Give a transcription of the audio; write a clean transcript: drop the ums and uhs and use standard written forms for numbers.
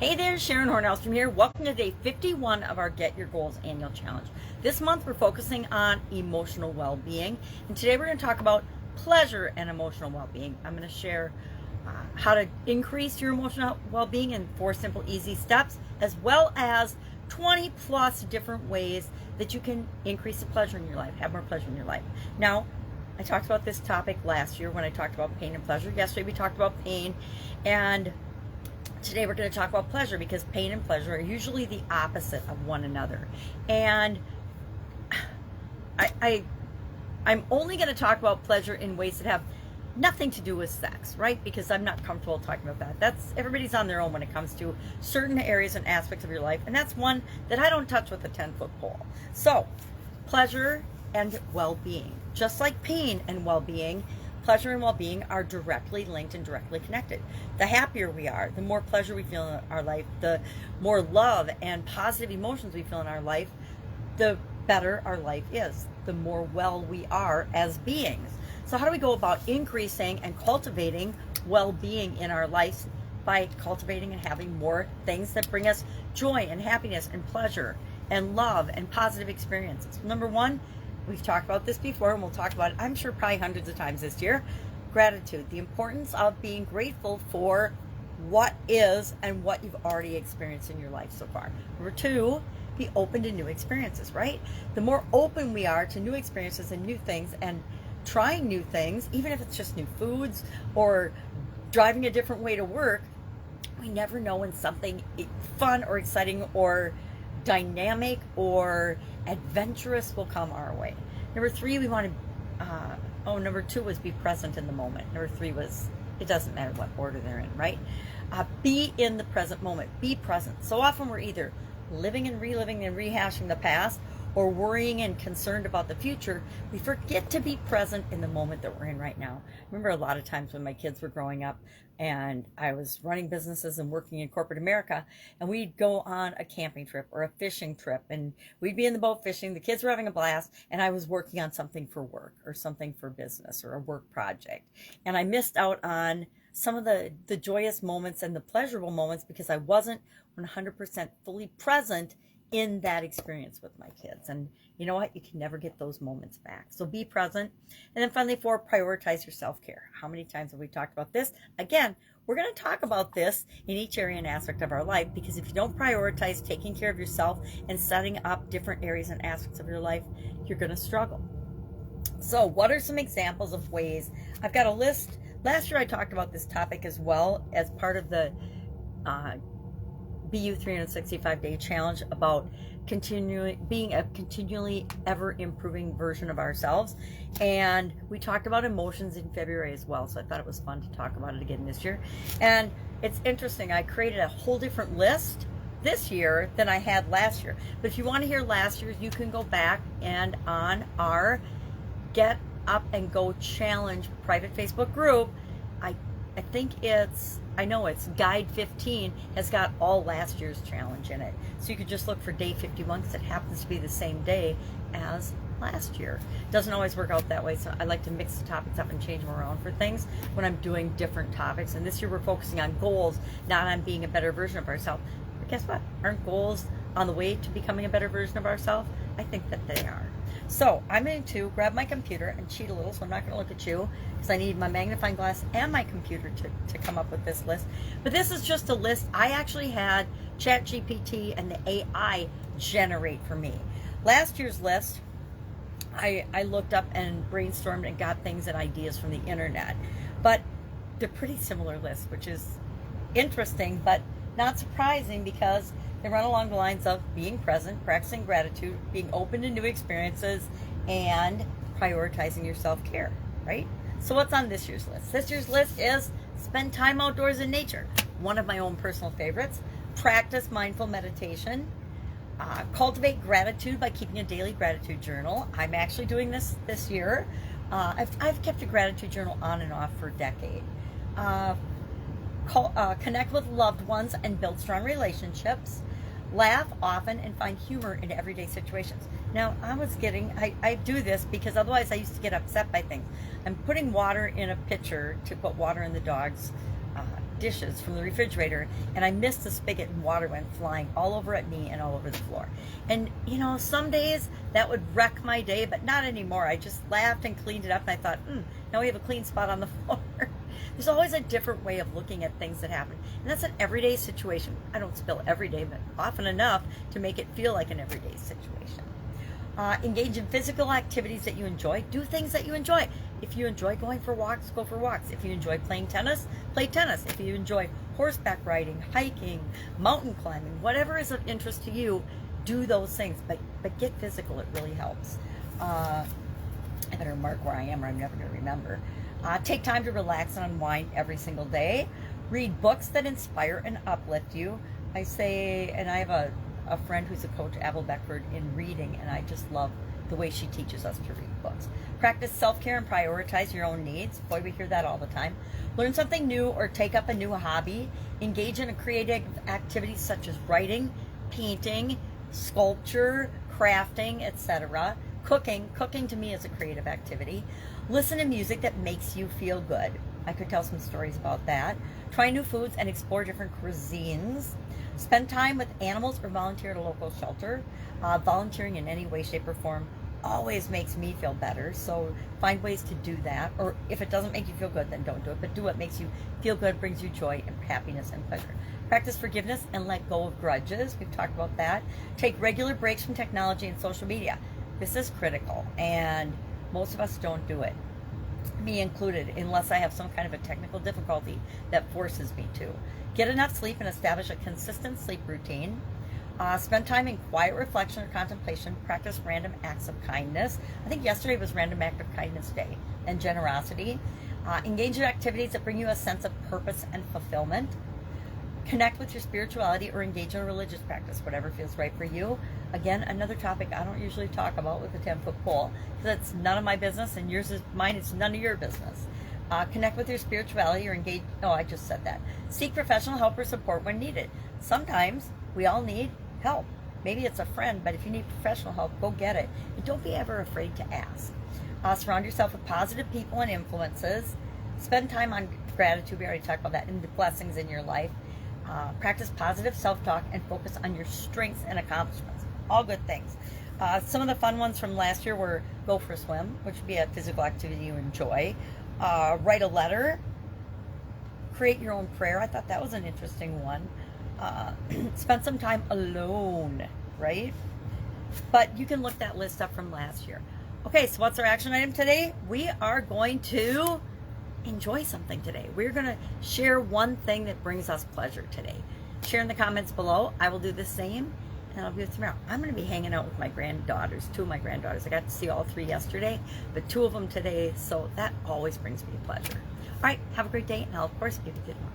Hey there, Sharon Horne-Ellstrom here. Welcome to day 51 of our Get Your Goals annual challenge. This month we're focusing on emotional well-being, and today we're going to talk about pleasure and emotional well-being. I'm going to share how to increase your emotional well-being in 4 simple, easy steps, as well as 20 plus different ways that you can increase the pleasure in your life, have more pleasure in your life. Now, I talked about this topic last year when I talked about pain and pleasure. Yesterday we talked about pain, and today we're going to talk about pleasure, because pain and pleasure are usually the opposite of one another. And I'm only going to talk about pleasure in ways that have nothing to do with sex, right? Because I'm not comfortable talking about that. That's everybody's on their own when it comes to certain areas and aspects of your life, and that's one that I don't touch with a 10-foot pole. So, pleasure and well-being, just like pain and well-being, pleasure and well-being are directly linked and directly connected. The happier we are, the more pleasure we feel in our life, the more love and positive emotions we feel in our life, the better our life is, the more well we are as beings. So how do we go about increasing and cultivating well-being in our lives? By cultivating and having more things that bring us joy and happiness and pleasure and love and positive experiences. Number one, we've talked about this before, and we'll talk about it, I'm sure, probably hundreds of times this year. Gratitude. The importance of being grateful for what is and what you've already experienced in your life so far. Number two, be open to new experiences, right? The more open we are to new experiences and new things and trying new things, even if it's just new foods or driving a different way to work, we never know when something fun or exciting or dynamic or adventurous will come our way. Number three, we want to, number two was be present in the moment. Number three was, it doesn't matter what order they're in, right? Be in the present moment. Be present. So often we're either living and reliving and rehashing the past, or worrying and concerned about the future. We forget to be present in the moment that we're in right now. I remember a lot of times when my kids were growing up and I was running businesses and working in corporate America, and we'd go on a camping trip or a fishing trip, and we'd be in the boat fishing, the kids were having a blast, and I was working on something for work or something for business or a work project. And I missed out on some of the joyous moments and the pleasurable moments because I wasn't 100% fully present in that experience with my kids. And you know what? You can never get those moments back. So be present. And then finally, 4, prioritize your self-care. How many times have we talked about this? Again, we're going to talk about this in each area and aspect of our life, because if you don't prioritize taking care of yourself and setting up different areas and aspects of your life, you're going to struggle. So what are some examples of ways? I've got a list. Last year I talked about this topic as well as part of the BU 365-day challenge about being a continually ever improving version of ourselves. And we talked about emotions in February as well, so I thought it was fun to talk about it again this year. And it's interesting, I created a whole different list this year than I had last year. But if you want to hear last year's, you can go back and on our Get Up and Go Challenge private Facebook group, I think it's Guide 15 has got all last year's challenge in it. So you could just look for day 51 because it happens to be the same day as last year. Doesn't always work out that way, so I like to mix the topics up and change them around for things when I'm doing different topics. And this year we're focusing on goals, not on being a better version of ourselves. But guess what? Aren't goals on the way to becoming a better version of ourselves? I think that they are. So I'm going to grab my computer and cheat a little, so I'm not going to look at you because I need my magnifying glass and my computer to come up with this list. But this is just a list I actually had ChatGPT and the AI generate for me. Last year's list, I looked up and brainstormed and got things and ideas from the internet. But they're pretty similar lists, which is interesting, but not surprising, because they run along the lines of being present, practicing gratitude, being open to new experiences, and prioritizing your self-care, right? So what's on this year's list? This year's list is spend time outdoors in nature. One of my own personal favorites. Practice mindful meditation. Cultivate gratitude by keeping a daily gratitude journal. I'm actually doing this year. I've kept a gratitude journal on and off for a decade. Connect with loved ones and build strong relationships. Laugh often and find humor in everyday situations. Now, I do this because otherwise I used to get upset by things. I'm putting water in a pitcher to put water in the dog's dishes from the refrigerator, and I missed the spigot and water went flying all over at me and all over the floor. And you know, some days that would wreck my day, but not anymore. I just laughed and cleaned it up, and I thought, now we have a clean spot on the floor. There's always a different way of looking at things that happen, and that's an everyday situation. I don't spill every day, but often enough to make it feel like an everyday situation. Engage in physical activities that you enjoy. Do things that you enjoy. If you enjoy going for walks, go for walks. If you enjoy playing tennis, play tennis. If you enjoy horseback riding, hiking, mountain climbing, whatever is of interest to you, do those things. But get physical. It really helps. I better mark where I am or I'm never going to remember. Take time to relax and unwind every single day. Read books that inspire and uplift you. I say, and I have a friend who's a coach, Abel Beckford, in reading, and I just love the way she teaches us to read books. Practice self-care and prioritize your own needs. Boy, we hear that all the time. Learn something new or take up a new hobby. Engage in a creative activity such as writing, painting, sculpture, crafting, etc. Cooking to me is a creative activity. Listen to music that makes you feel good. I could tell some stories about that. Try new foods and explore different cuisines. Spend time with animals or volunteer at a local shelter. Volunteering in any way, shape, or form always makes me feel better. So find ways to do that. Or if it doesn't make you feel good, then don't do it. But do what makes you feel good, brings you joy and happiness and pleasure. Practice forgiveness and let go of grudges. We've talked about that. Take regular breaks from technology and social media. This is critical, and most of us don't do it, me included, unless I have some kind of a technical difficulty that forces me to. Get enough sleep and establish a consistent sleep routine. Spend time in quiet reflection or contemplation. Practice random acts of kindness. I think yesterday was Random Act of Kindness Day, and generosity. Engage in activities that bring you a sense of purpose and fulfillment. Connect with your spirituality or engage in a religious practice, whatever feels right for you. Again, another topic I don't usually talk about with the 10-foot pole, because it's none of my business, and yours is mine. It's none of your business. Connect with your spirituality or engage. Oh, I just said that. Seek professional help or support when needed. Sometimes we all need help. Maybe it's a friend, but if you need professional help, go get it. And don't be ever afraid to ask. Surround yourself with positive people and influences. Spend time on gratitude. We already talked about that, and the blessings in your life. Practice positive self-talk and focus on your strengths and accomplishments. All good things. Some of the fun ones from last year were go for a swim, which would be a physical activity you enjoy. Write a letter. Create your own prayer. I thought that was an interesting one. Spend some time alone, right? But you can look that list up from last year. Okay, so what's our action item today? We are going to enjoy something today. We're going to share one thing that brings us pleasure today. Share in the comments below. I will do the same, and I'll do it tomorrow. I'm going to be hanging out with my granddaughters, 2 of my granddaughters. I got to see all 3 yesterday, but 2 of them today, so that always brings me pleasure. All right, have a great day, and I'll, of course, give you good luck.